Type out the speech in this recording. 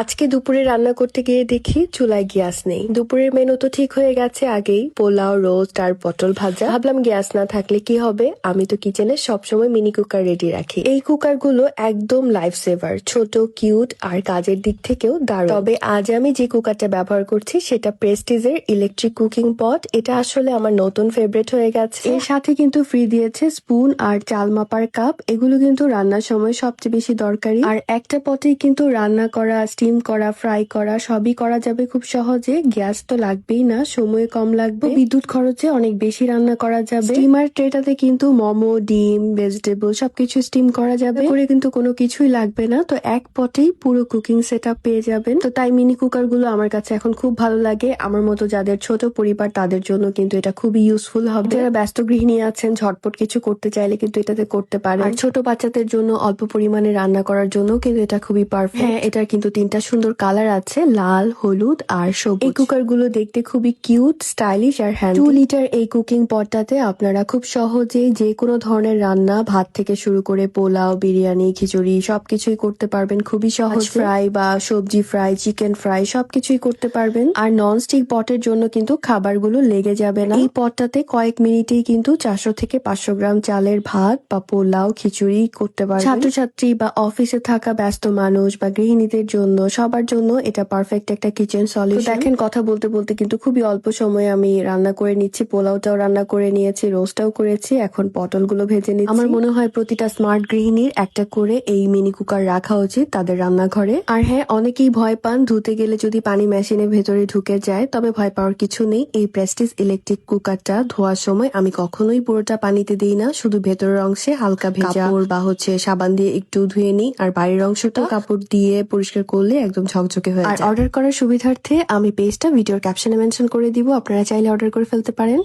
আজকে দুপুরে রান্না করতে গিয়ে দেখি চুলায় গ্যাস নেই। দুপুরের মেনু তো ঠিক হয়ে গেছে আগেই, পোলাও, রোস্ট আর পটল ভাজা। ভাবলাম গ্যাস না থাকলে কি হবে, আমি তো কিচেনে সবসময় মিনি কুকার রেডি রাখি। এই কুকার গুলো একদম লাইফ সেভার, ছোট, কিউট আর কাজের দিক থেকেও দারুণ। তবে আজ আমি যে কুকারটা ব্যবহার করছি সেটা প্রেস্টিজের ইলেকট্রিক কুকিং পট। এটা আসলে আমার নতুন ফেভারিট হয়ে গেছে। এর সাথে কিন্তু ফ্রি দিয়েছে স্পুন আর চাল মাপার কাপ। এগুলো কিন্তু রান্নার সময় সবচেয়ে বেশি দরকারি। আর একটা পটেই কিন্তু রান্না করা, স্টিম করা, ফ্রাই করা সবই করা যাবে খুব সহজে। গ্যাস তো লাগবেই না, সময় কম লাগবে, বিদ্যুৎ খরচে অনেক বেশি রান্না করা যাবে। স্টিমার ট্রেটাতে কিন্তু মোমো, ডিম, ভেজিটেবল সবকিছু স্টিম করা যাবে, করে কিন্তু কোনো কিছুই লাগবে না। তো এক পটেই পুরো কুকিং সেটআপ পেয়ে যাবেন। তো তাই মিনি কুকার গুলো আমার কাছে এখন খুব ভালো লাগে। আমার মতো যাদের ছোট পরিবার তাদের জন্য কিন্তু এটা খুবই ইউজফুল হবে। যারা ব্যস্ত গৃহিণী আছেন, ঝটপট কিছু করতে চাইলে কিন্তু এটাতে করতে পারেন। আর ছোট বাচ্চাদের জন্য অল্প পরিমাণে রান্না করার জন্য কিন্তু এটা খুবই পারফেক্ট। হ্যাঁ, এটার কিন্তু তিনটা সুন্দর কালার আছে, লাল, হলুদ আর সবুজ। এই কুকার গুলো দেখতে খুবই কিউট, স্টাইলিশ আর হ্যান্ডি। 2 লিটার এই কুকিং পটটাতে আপনারা খুব সহজেই যে কোনো ধরনের রান্না, ভাত থেকে শুরু করে পোলাও, বিরিয়ানি, খিচুড়ি সবকিছুই করতে পারবেন খুবই সহজ। ফ্রাই বা সবজি ফ্রাই, চিকেন ফ্রাই সবকিছুই করতে পারবেন। আর নন স্টিক পটের জন্য কিন্তু খাবারগুলো লেগে যাবে না। এই পটটাতে কয়েক মিনিটেই কিন্তু 400 থেকে 500 গ্রাম চালের ভাত বা পোলাও, খিচুড়ি করতে পারবেন। ছাত্রছাত্রী বা অফিসে থাকা ব্যস্ত মানুষ বা গৃহিণীদের জন্য, সবার জন্য এটা পারফেক্ট একটা কিচেন সলিউশন। দেখেন, কথা বলতে বলতে কিন্তু খুবই অল্প সময়ে আমি রান্না করে নিচ্ছি। পোলাওটাও রান্না করে নিয়েছি, রোস্টটাও করেছি, এখন পটলগুলো ভেজে নিচ্ছি। আমার মনে হয় প্রতিটা স্মার্ট গৃহিণীর একটা করে এই মিনি কুকার রাখা উচিত তাদের রান্নাঘরে। আর হ্যাঁ, অনেকেই ভয় পান ধুতে গেলে যদি পানি মেশিনের ভেতরে ঢুকে যায়, তবে ভয় পাওয়ার কিছু নেই। এই প্রেস্টিজ ইলেকট্রিক কুকারটা ধোয়ার সময় আমি কখনোই পুরোটা পানিতে দিই না, শুধু ভেতরের অংশে হালকা ভেজা কাপড় বা সাবান দিয়ে একটু ধুয়ে নিই, আর বাইরের অংশটা কাপড় দিয়ে পরিষ্কার করলে একদম ঝকঝকে হয়ে যায়। আর অর্ডার করার সুবিধার্থে আমি পেজটা ভিডিওর ক্যাপশনে মেনশন করে দিব, আপনারা চাইলে অর্ডার করে ফেলতে পারেন।